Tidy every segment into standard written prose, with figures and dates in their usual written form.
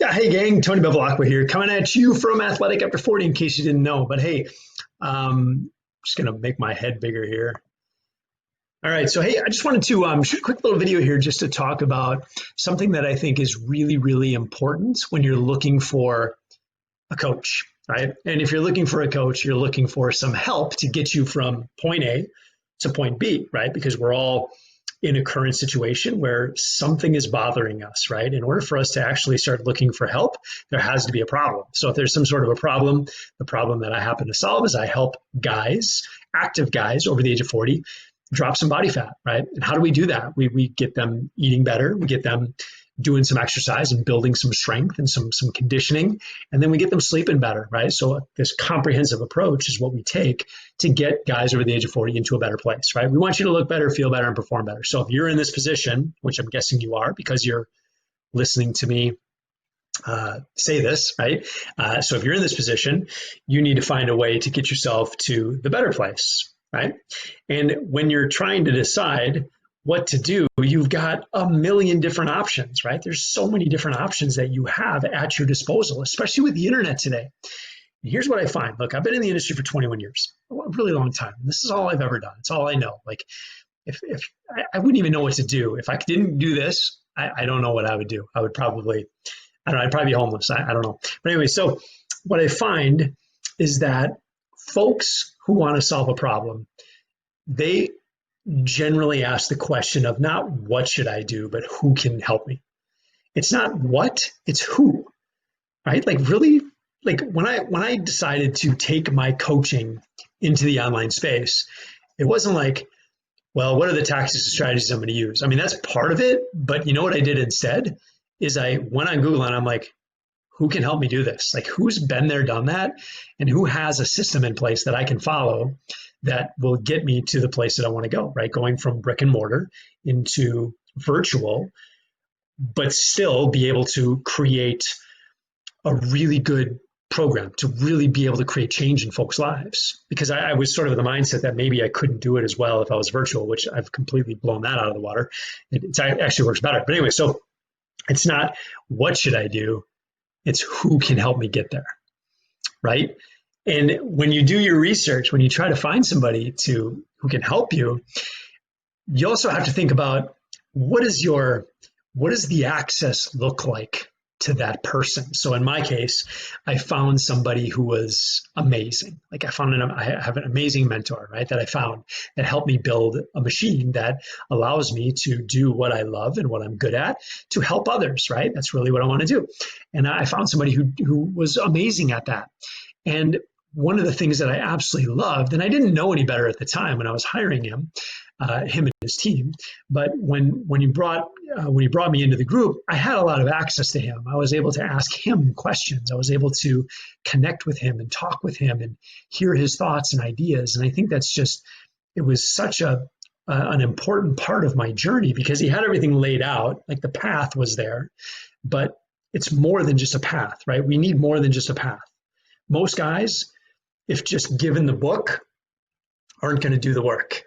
Yeah, hey gang, Tony Bevilacqua here, coming at you from Athletic After 40, in case you didn't know. But hey, just gonna make my head bigger here. All right, so hey, I just wanted to shoot a quick little video here just to talk about something that I think is really, really important when you're looking for a coach, right? And if you're looking for a coach, you're looking for some help to get you from point A to point B, right? Because we're all in a current situation where something is bothering us, right? In order for us to actually start looking for help, there has to be a problem. So if there's some sort of a problem, the problem that I happen to solve is I help guys, active guys over the age of 40, drop some body fat, right? And how do we do that? We get them eating better, we get them doing some exercise and building some strength and some conditioning, and then we get them sleeping better, right? So this comprehensive approach is what we take to get guys over the age of 40 into a better place, right? We want you to look better, feel better, and perform better. So if you're in this position, which I'm guessing you are because you're listening to me say this, right? So if you're in this position, you need to find a way to get yourself to the better place, right? And when you're trying to decide what to do, you've got a million different options, right? There's so many different options that you have at your disposal, especially with the internet today. And here's what I find. Look, I've been in the industry for 21 years, a really long time. This is all I've ever done. It's all I know. Like, if I wouldn't even know what to do. If I didn't do this, I don't know what I would do. I would probably, I don't know, I'd probably be homeless. I don't know. But anyway, so what I find is that folks who want to solve a problem, they generally ask the question of not what should I do, but who can help me. It's not what, it's who, right? Like really, like when I decided to take my coaching into the online space, it wasn't like, well, what are the tactics and strategies I'm going to use? I mean, that's part of it, but you know what I did instead is I went on Google and I'm like, who can help me do this? Like who's been there, done that, and who has a system in place that I can follow that will get me to the place that I want to go, right? Going from brick and mortar into virtual, but still be able to create a really good program, to really be able to create change in folks' lives. Because I was sort of in the mindset that maybe I couldn't do it as well if I was virtual, which I've completely blown that out of the water. It actually works better. But anyway, so it's not what should I do, it's who can help me get there, right? And when you do your research, when you try to find somebody who can help you, you also have to think about what does the access look like to that person. So in my case, I found somebody who was amazing. Like I have an amazing mentor, right? That I found that helped me build a machine that allows me to do what I love and what I'm good at to help others, right? That's really what I want to do. And I found somebody who was amazing at that. And one of the things that I absolutely loved, and I didn't know any better at the time when I was hiring him and his team, but when he brought me into the group, I had a lot of access to him. I was able to ask him questions. I was able to connect with him and talk with him and hear his thoughts and ideas. And I think it was such an important part of my journey because he had everything laid out, like the path was there, but it's more than just a path, right? We need more than just a path. Most guys, if just given the book, aren't going to do the work,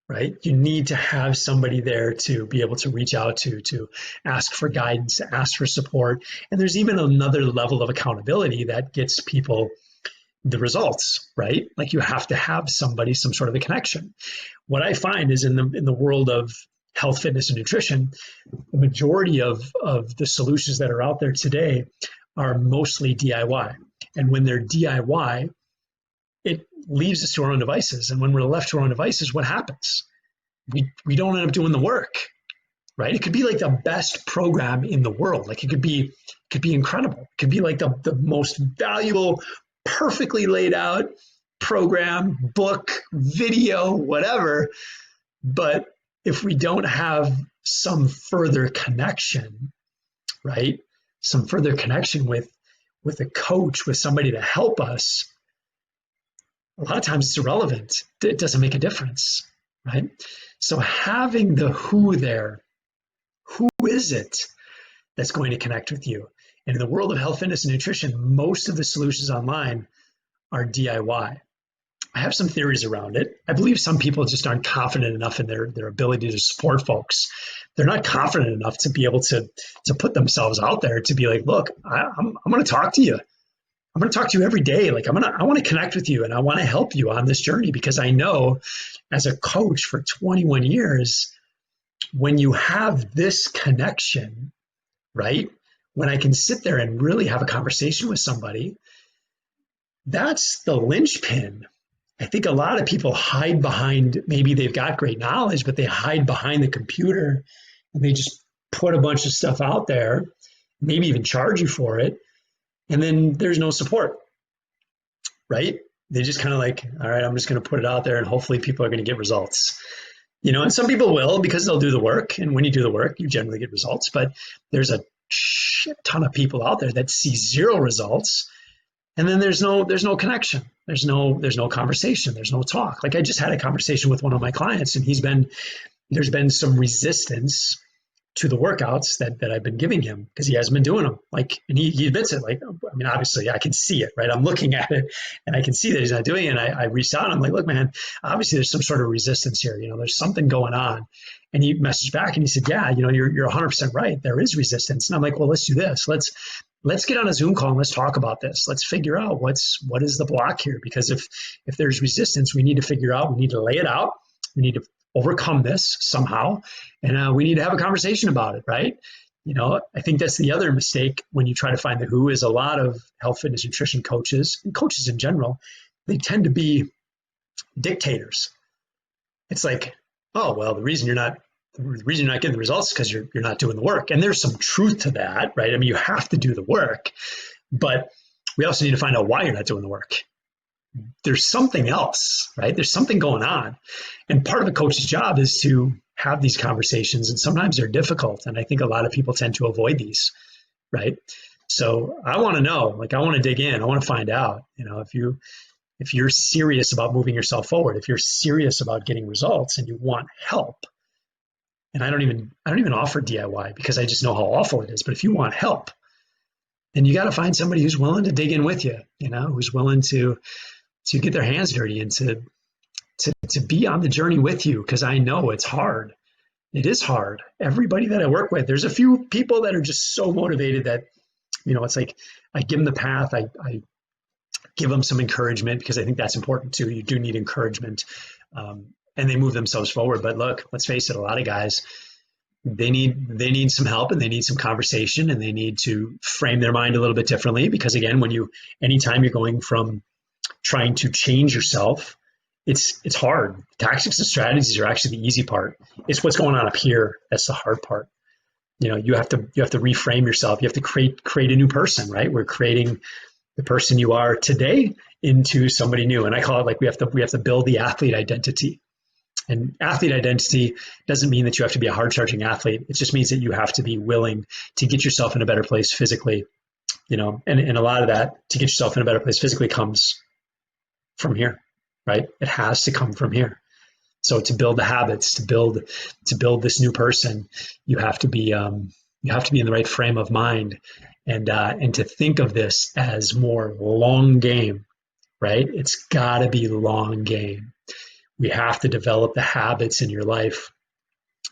right? You need to have somebody there to be able to reach out to ask for guidance, to ask for support. And there's even another level of accountability that gets people the results, right? Like you have to have somebody, some sort of a connection. What I find is in the world of health, fitness, and nutrition, the majority of the solutions that are out there today are mostly DIY. And when they're DIY, it leaves us to our own devices. And when we're left to our own devices, what happens? We don't end up doing the work, right? It could be like the best program in the world. Like it could be incredible. It could be like the most valuable, perfectly laid out program, book, video, whatever. But if we don't have some further connection, right? Some further connection with a coach, with somebody to help us, a lot of times it's irrelevant. It doesn't make a difference, right? So having the who there, who is it that's going to connect with you? And in the world of health, fitness, and nutrition, most of the solutions online are DIY. I have some theories around it. I believe some people just aren't confident enough in their ability to support folks. They're not confident enough to be able to put themselves out there to be like, look, I'm going to talk to you. I'm going to talk to you every day. Like I want to connect with you and I want to help you on this journey, because I know as a coach for 21 years, when you have this connection, right? When I can sit there and really have a conversation with somebody, that's the linchpin. I think a lot of people hide behind, maybe they've got great knowledge, but they hide behind the computer and they just put a bunch of stuff out there, maybe even charge you for it. And then there's no support, right? They just kind of like, all right, I'm just going to put it out there and hopefully people are going to get results. And some people will, because they'll do the work. And when you do the work, you generally get results. But there's a shit ton of people out there that see zero results. And then there's no connection. There's no conversation. There's no talk. Like I just had a conversation with one of my clients, and there's been some resistance to the workouts that I've been giving him because he hasn't been doing them. Like, and he admits it. Like, I mean, obviously I can see it, right? I'm looking at it and I can see that he's not doing it. And I reached out and I'm like, look, man, obviously there's some sort of resistance here. There's something going on. And he messaged back and he said, yeah, you're 100% right. There is resistance. And I'm like, well, let's do this. Let's get on a Zoom call and let's talk about this. Let's figure out what is the block here. Because if there's resistance, we need to figure out, we need to lay it out. We need to overcome this somehow. And we need to have a conversation about it, right? I think that's the other mistake when you try to find the who is a lot of health, fitness, nutrition coaches and coaches in general, they tend to be dictators. It's like, oh, well, the reason you're not getting the results is because you're not doing the work. And there's some truth to that, right? I mean, you have to do the work, but we also need to find out why you're not doing the work. There's something else, right? There's something going on. And part of a coach's job is to have these conversations. And sometimes they're difficult. And I think a lot of people tend to avoid these, right? So I want to know, like, I want to dig in. I want to find out, if you're serious about moving yourself forward, if you're serious about getting results and you want help, and I don't even offer DIY because I just know how awful it is. But if you want help, then you got to find somebody who's willing to dig in with you, who's willing to get their hands dirty and to be on the journey with you. Because I know it's hard. It is hard. Everybody that I work with, there's a few people that are just so motivated that, it's like I give them the path. I give them some encouragement because I think that's important too. You do need encouragement. And they move themselves forward. But look, let's face it, a lot of guys, they need some help and they need some conversation and they need to frame their mind a little bit differently. Because again, anytime you're going from trying to change yourself, it's hard. Tactics and strategies are actually the easy part. It's what's going on up here that's the hard part. You have to reframe yourself. You have to create a new person, right? We're creating the person you are today into somebody new. And I call it like we have to build the athlete identity. And athlete identity doesn't mean that you have to be a hard-charging athlete. It just means that you have to be willing to get yourself in a better place physically, and a lot of that to get yourself in a better place physically comes from here, right? It has to come from here. So to build the habits, to build this new person, you have to be in the right frame of mind, and to think of this as more long game, right? It's got to be long game. We have to develop the habits in your life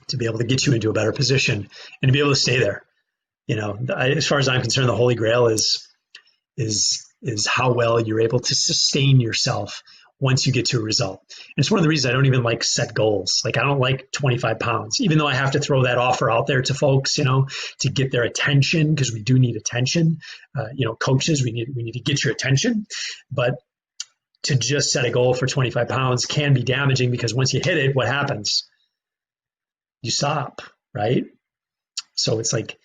to be able to get you into a better position and to be able to stay there. As far as I'm concerned, the Holy Grail is how well you're able to sustain yourself once you get to a result. And it's one of the reasons I don't even like set goals. Like I don't like 25 pounds, even though I have to throw that offer out there to folks, to get their attention, because we do need attention. Coaches, we need to get your attention, but to just set a goal for 25 pounds can be damaging, because once you hit it, what happens? You stop, right? So it's like,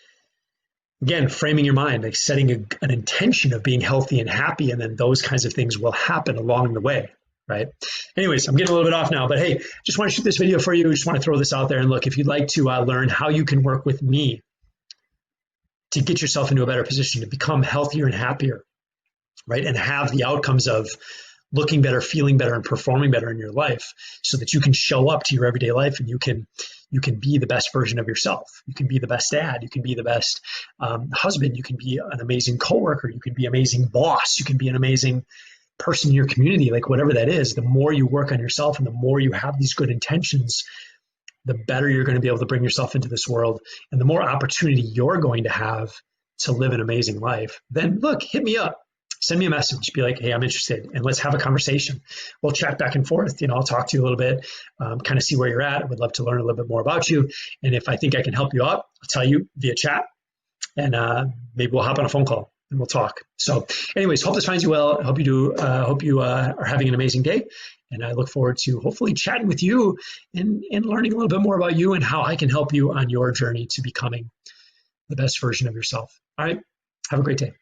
again, framing your mind, like setting an intention of being healthy and happy, and then those kinds of things will happen along the way, right? Anyways, I'm getting a little bit off now, but hey, just want to shoot this video for you. Just want to throw this out there. And look, if you'd like to learn how you can work with me to get yourself into a better position, to become healthier and happier, right? And have the outcomes of looking better, feeling better, and performing better in your life, so that you can show up to your everyday life and you can be the best version of yourself. You can be the best dad. You can be the best husband. You can be an amazing coworker. You can be an amazing boss. You can be an amazing, person in your community, like whatever that is, the more you work on yourself and the more you have these good intentions, the better you're going to be able to bring yourself into this world, and the more opportunity you're going to have to live an amazing life. Then look, hit me up, send me a message, be like, hey, I'm interested, and let's have a conversation. We'll chat back and forth. I'll talk to you a little bit, kind of see where you're at. I would love to learn a little bit more about you. And if I think I can help you out, I'll tell you via chat, and maybe we'll hop on a phone call and we'll talk. So anyways, hope this finds you well. I hope you are having an amazing day. And I look forward to hopefully chatting with you and learning a little bit more about you and how I can help you on your journey to becoming the best version of yourself. All right. Have a great day.